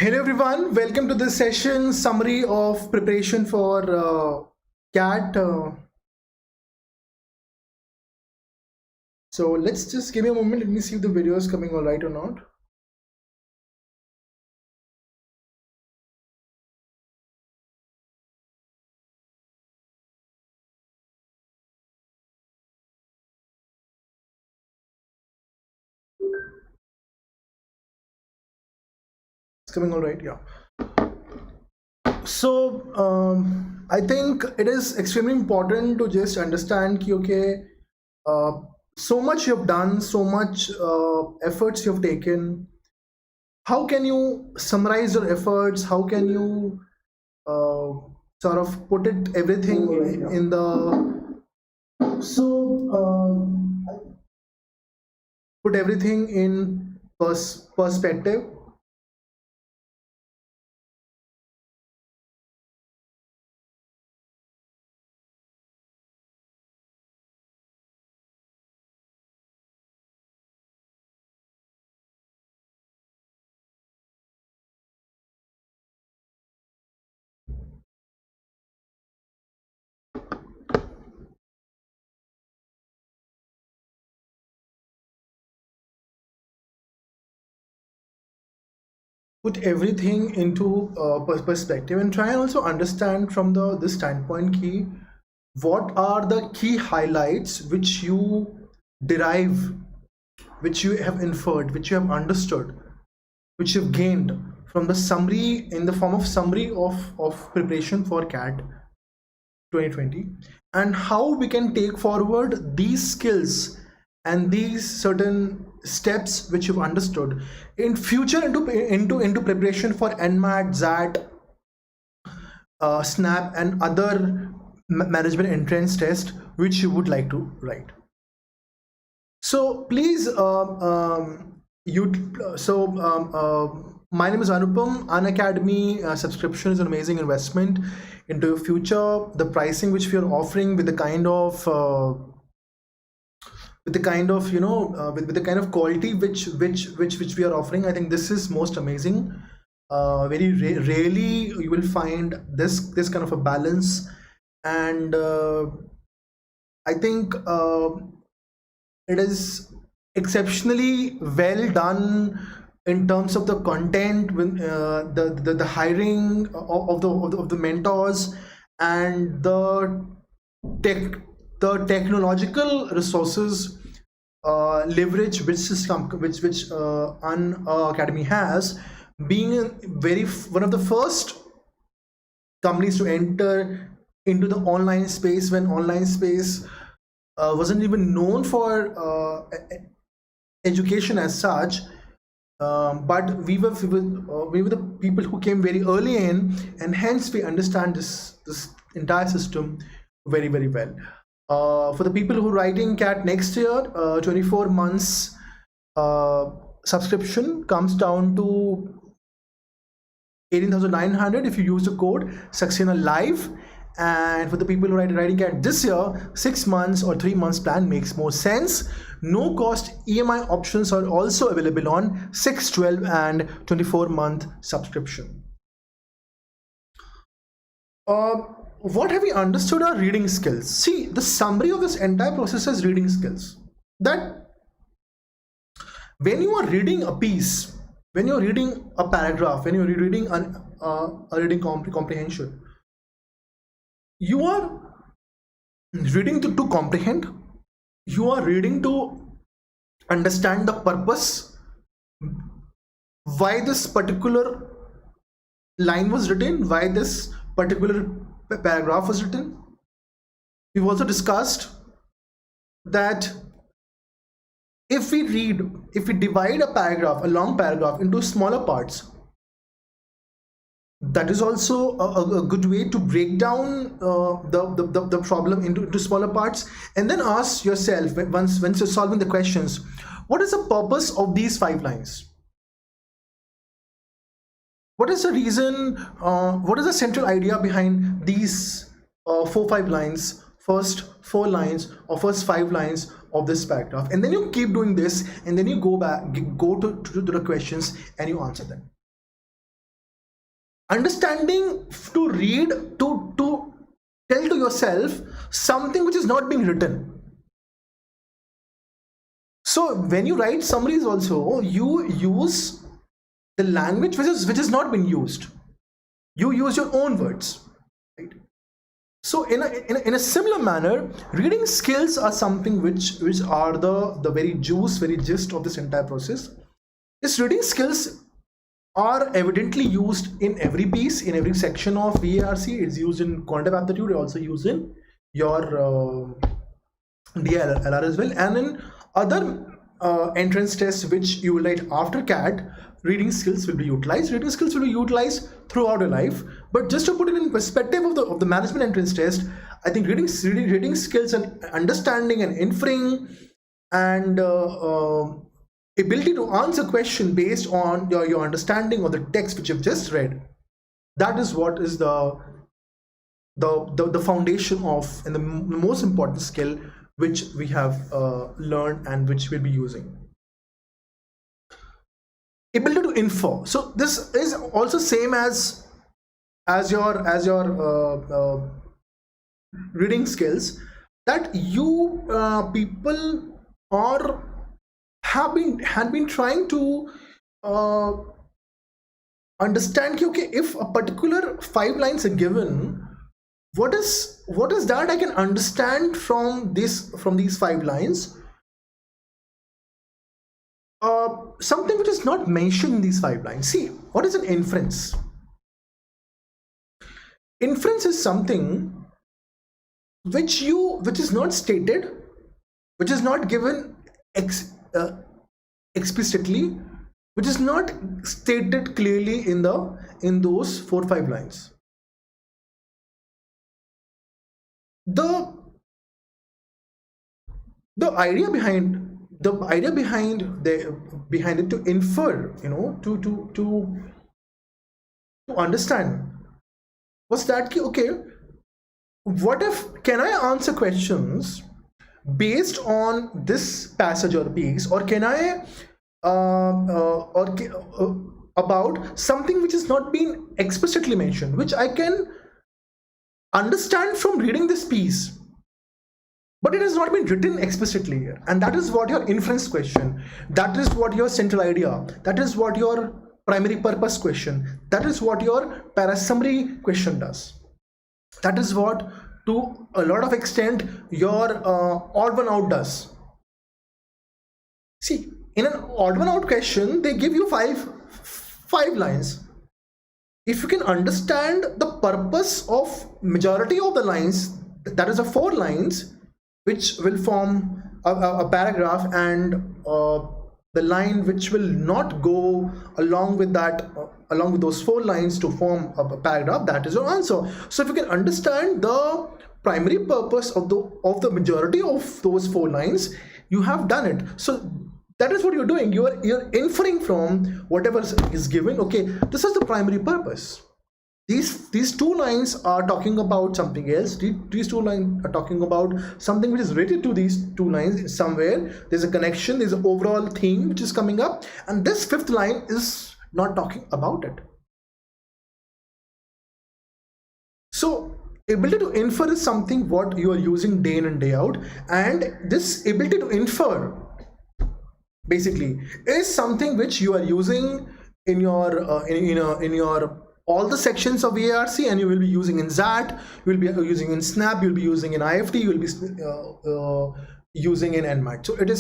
Hello everyone, welcome to this session summary of preparation for CAT. So let's just give me a moment. Let me see if the video is coming all right or not. It's coming all right, yeah. So I think it is extremely important to just understand कि okay, so much you've done, so much efforts you've taken. How can you summarize your efforts? How can you sort of put it everything in the put everything in perspective. Put everything into perspective and try and also understand from the this standpoint key what are the key highlights which you derive, which you have inferred, which you have understood, which you've gained from the summary in the form of summary of preparation for CAT 2020, and how we can take forward these skills and these certain steps which you've understood in future into preparation for NMAT, ZAT, SNAP and other management entrance test which you would like to write. So please my name is Anupam. Unacademy subscription is an amazing investment into your future. The pricing which we are offering with the kind of with the kind of quality which we are offering, I think this is most amazing. Very rarely you will find this kind of a balance, and I think it is exceptionally well done in terms of the content, when the hiring of the mentors and the technological resources leverage which Unacademy has, being one of the first companies to enter into the online space when online space wasn't even known for education as such, but we were the people who came very early in, and hence we understand this entire system very well. For the people who are writing CAT next year, 24 months subscription comes down to 18,900 if you use the code Saxena Live. And for the people who are writing CAT this year, 6 months or 3 months plan makes more sense. No cost EMI options are also available on 6, 12 and 24-month subscription. What have we understood are reading skills. See, the summary of this entire process is reading skills. That when you are reading a piece, when you're reading a paragraph, when you're reading a reading comprehension, you are reading to comprehend, you are reading to understand the purpose, why this particular line was written, why this particular paragraph was written. We've also discussed that if we divide a paragraph, a long paragraph, into smaller parts, that is also a good way to break down the problem into smaller parts, and then ask yourself, once you're solving the questions, what is the purpose of these 5 lines? What is the reason, what is the central idea behind these 4-5 lines, first 4 lines or first 5 lines of this paragraph? And then you keep doing this, and then you go to the questions and you answer them. understanding to read, to tell to yourself something which is not being written. So when you write summaries also, you use the language which is not been used. You use your own words, right? So in a similar manner, reading skills are something which are the very juice, very gist of this entire process. These reading skills are evidently used in every piece, in every section of VARC. It's used in quantitative aptitude, also used in your DLR as well, and in other entrance tests which you will write after CAT. Reading skills will be utilized. Reading skills will be utilized throughout your life. But just to put it in perspective of the management entrance test, I think reading skills and understanding and inferring and ability to answer question based on your understanding of the text which you've just read, that is what is the foundation of, and the most important skill which we have learned and which we'll be using. Ability to infer. So this is also same as your reading skills, that you people had been trying to understand, okay, if a particular 5 lines are given, what is that I can understand from these 5 lines, something which is not mentioned in these 5 lines. See, what is an inference? Inference is something which is not stated, which is not given explicitly, which is not stated clearly in those 4-5 lines. The idea behind it to infer, to understand, was that, okay, what if, can I answer questions based on this passage or piece, or can I about something which has not been explicitly mentioned, which I can understand from reading this piece, but it has not been written explicitly here. And that is what your inference question, that is what your central idea, that is what your primary purpose question, that is what your parasummary question does. That is what, to a lot of extent, your odd one out does. See, in an odd one out question, they give you five lines. If you can understand the purpose of majority of the lines, that is the 4 lines which will form a paragraph, and the line which will not go along with that, along with those 4 lines to form a paragraph, that is your answer. So if you can understand the primary purpose of the majority of those 4 lines, you have done it. So that is what you're doing. You're inferring from whatever is given. Okay, this is the primary purpose. These 2 lines are talking about something else. These 2 lines are talking about something which is related to these 2 lines somewhere. There's a connection, there's an overall theme which is coming up, and this 5th line is not talking about it. So ability to infer is something what you are using day in and day out, and this ability to infer basically is something which you are using in your in your all the sections of VARC, and you will be using in ZAT, you will be using in SNAP, you will be using in IFT, you will be using in NMAT. So it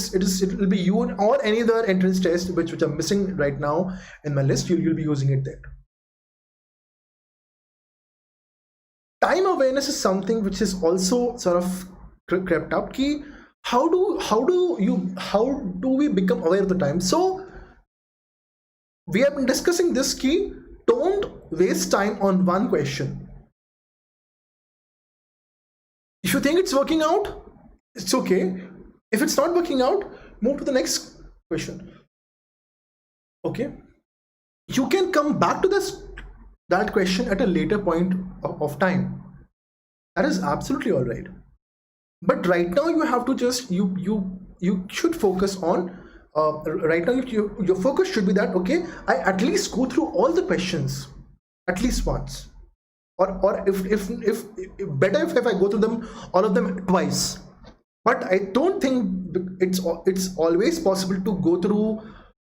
will be you or any other entrance test which are missing right now in my list, you'll be using it there. Time awareness is something which is also sort of crept up. Key, how do we become aware of the time? So we have been discussing this key. Don't waste time on one question. If you think it's working out, it's okay. If it's not working out, move to the next question. Okay, you can come back to that question at a later point of time. That is absolutely all right. But right now you have to just you should focus on right now your focus should be that, okay, I at least go through all the questions. at least once, or if better if I go through them, all of them twice. But I don't think it's always possible to go through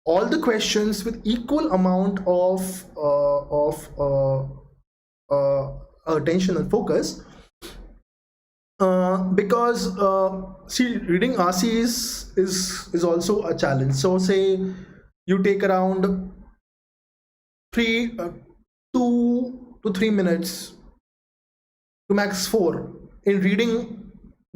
all the questions with equal amount of attention and focus, because see, reading RCs is also a challenge. So say you take around 2 to 3 minutes to max 4 in reading,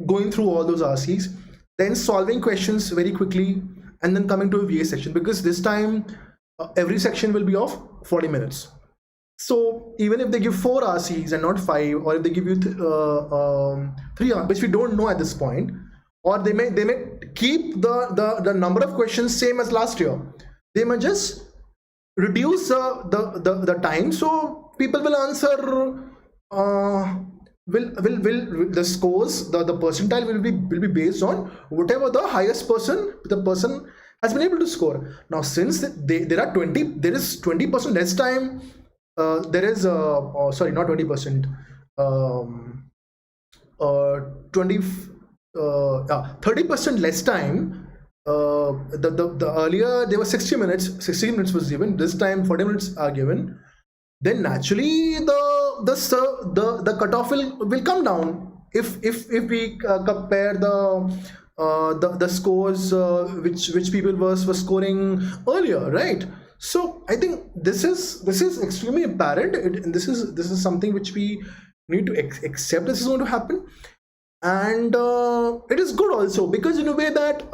going through all those RCs, then solving questions very quickly, and then coming to a VA section, because this time every section will be of 40 minutes. So even if they give 4 RCs and not 5, or if they give you 3, which we don't know at this point, or they may keep the number of questions same as last year. They may just reduce the time, so people will answer. Will the scores, the percentile will be based on whatever the highest the person has been able to score. Now, since there is 20% less time, there is sorry, not 20%, 30% less time. The earlier there was 60 minutes was given. This time 40 minutes are given. Then naturally the cutoff will come down if we compare the scores which people were scoring earlier, right? So I think this is extremely apparent, and this is something which we need to accept this is going to happen. And it is good also, because in a way that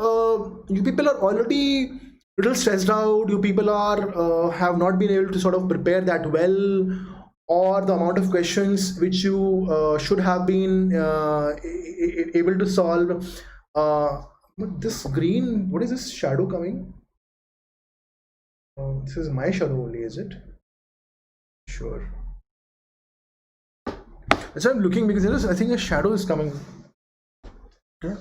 you people are already little stressed out, you people are have not been able to sort of prepare that well, or the amount of questions which you should have been able to solve. This green, what is this shadow coming? This is my shadow only, is it? Sure. That's why I'm looking, because there is, I think, a shadow is coming. Okay.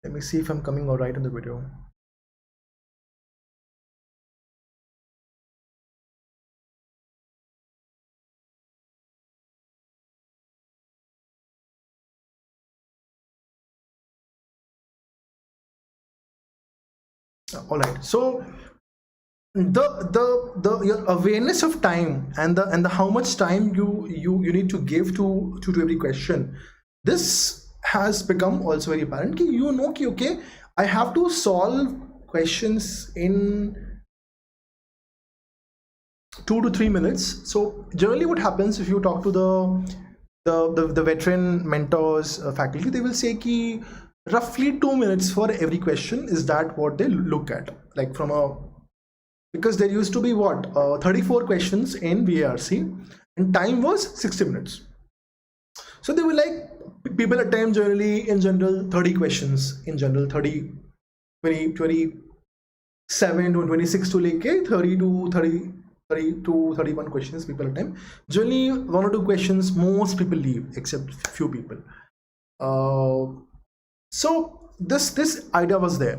Let me see if I'm coming all right in the video. All right. So your awareness of time and the how much time you need to give to every question, this has become also very apparent. Ki you know ki okay, I have to solve questions in 2 to 3 minutes. So generally what happens, if you talk to the veteran mentors, faculty, they will say ki roughly 2 minutes for every question. Is that what they look at? Like from a, because there used to be what 34 questions in VARC and time was 60 minutes. So they were like, people attempt generally in general 30 questions in general, 30 20 27 to 26 to leke 30 to 31 questions people attempt. Generally 1 or 2 questions most people leave, except few people. So this idea was there.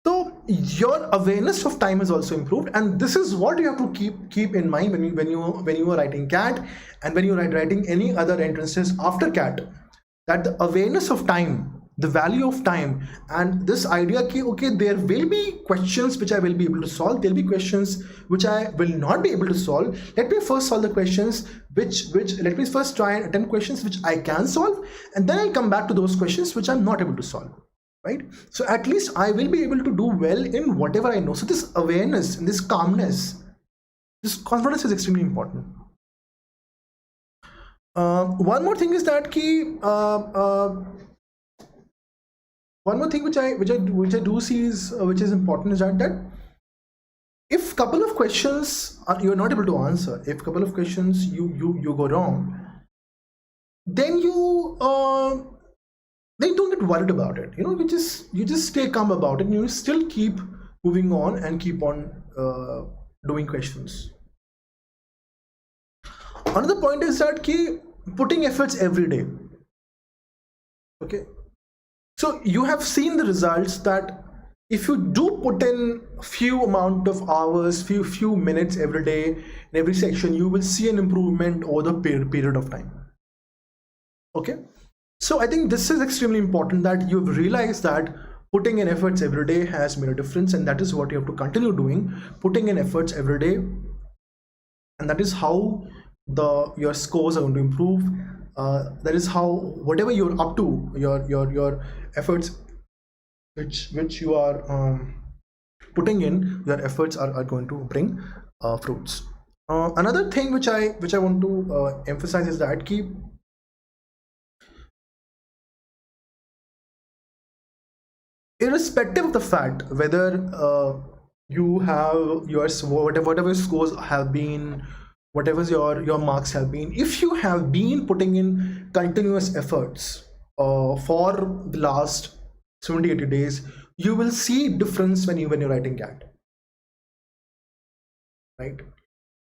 So your awareness of time is also improved, and this is what you have to keep in mind when you are writing CAT and when you are writing any other entrances after CAT, that the awareness of time, the value of time, and this idea ki okay, there will be questions which I will be able to solve, there will be questions which I will not be able to solve. Let me first solve the questions which let me first try and attempt questions which I can solve, and then I'll come back to those questions which I'm not able to solve. Right? So at least I will be able to do well in whatever I know. So this awareness and this calmness, this confidence is extremely important. One more thing is that one more thing which I do see is which is important is that if couple of questions you're not able to answer, if couple of questions you go wrong, then then don't get worried about it. You just stay calm about it, and you still keep moving on and keep on doing questions. Another point is that putting efforts every day. Okay, so you have seen the results that if you do put in few amount of hours, few minutes every day in every section, you will see an improvement over the period of time. Okay, so I think this is extremely important, that you've realized that putting in efforts every day has made a difference, and that is what you have to continue doing, putting in efforts every day, and that is how your scores are going to improve. That is how whatever you're up to, your efforts which you are putting in, your efforts are going to bring fruits. Another thing which I want to emphasize is that irrespective of the fact whether you have your whatever scores have been, whatever your marks have been, if you have been putting in continuous efforts for the last 70-80 days, you will see difference when you're writing CAT, right?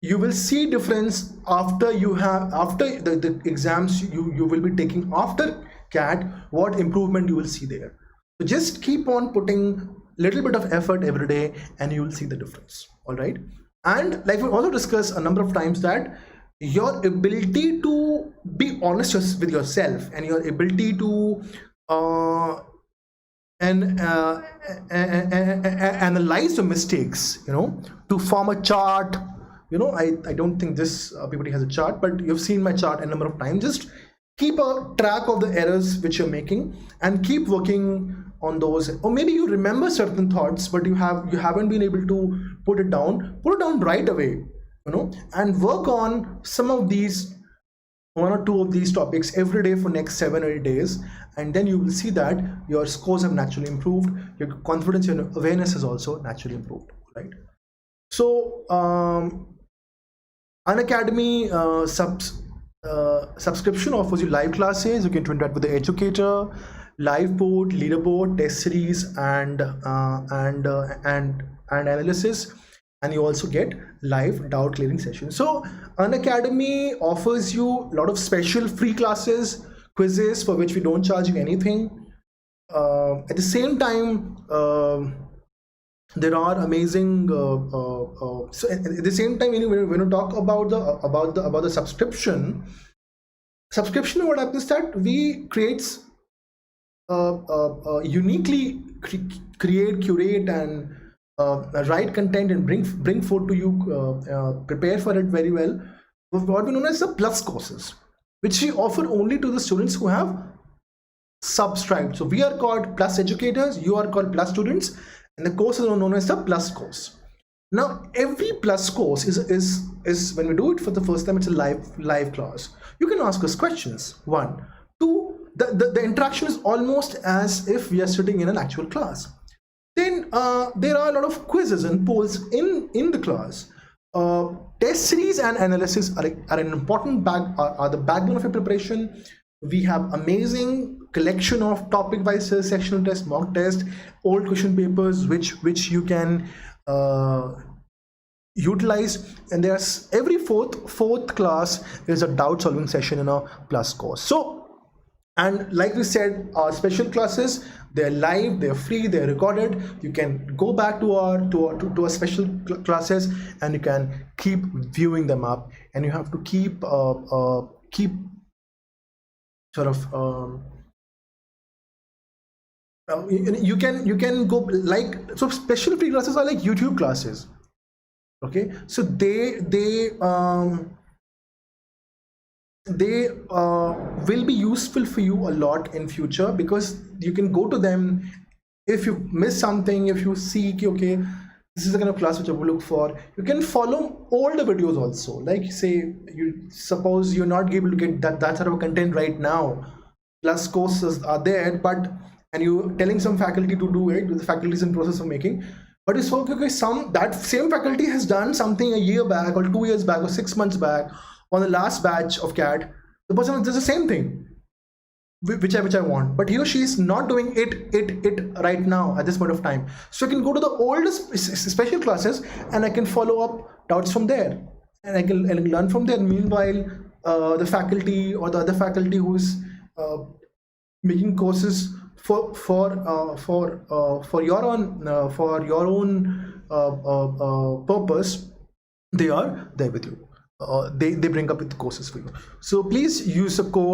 You will see difference after the exams you will be taking after CAT, what improvement you will see there. So just keep on putting little bit of effort every day and you will see the difference. All right, and like we also discussed a number of times, that your ability to be honest with yourself and your ability to analyze the mistakes, to form a chart. I don't think this PPT has a chart, but you've seen my chart a number of times. Just keep a track of the errors which you're making and keep working on those. Or maybe you remember certain thoughts, but you haven't been able to put it down right away, and work on some of these, one or two of these topics every day for next 7 or 8 days, and then you will see that your scores have naturally improved, your confidence and awareness has also naturally improved, right? So Unacademy subscription offers you live classes. You can interact with the educator, live board, leaderboard, test series, and analysis, and you also get live doubt clearing sessions. So Unacademy offers you a lot of special free classes, quizzes for which we don't charge you anything. At the same time, there are amazing. So at the same time, when you talk about the subscription, what happens is that we creates uniquely curate and write content and bring forth to you, prepare for it very well, what we know as the plus courses, which we offer only to the students who have subscribed. So we are called plus educators, you are called plus students, and the course is known as the plus course. Now every plus course is when we do it for the first time, it's a live class. You can ask us questions. 1, 2, the interaction is almost as if we are sitting in an actual class. Then there are a lot of quizzes and polls in the class. Test series and analysis are an important are the backbone of your preparation. We have amazing collection of topic wise sectional test, mock test, old question papers which you can utilize, and there's every fourth class is a doubt solving session in a plus course. So, and like we said, our special classes, they're live, they're free, they're recorded. You can go back to our special classes and you can keep viewing them up, and you have to keep sort of you can go like, so special free classes are like YouTube classes. Okay, so they will be useful for you a lot in future, because you can go to them if you miss something, if you see okay, this is the kind of class which I will look for. You can follow older videos also, like say you suppose you're not able to get that sort of content right now, plus courses are there, but and you telling some faculty to do it, the faculty is in process of making, but it's okay, that same faculty has done something a year back or 2 years back or 6 months back on the last batch of CAT. The person does the same thing. which I want, but he or she is not doing it right now at this point of time. So I can go to the old special classes and I can follow up doubts from there, and I can learn from there. Meanwhile, the faculty or the other faculty who's making courses for your own purpose, they are there with you. They bring up with courses for you. So please use the code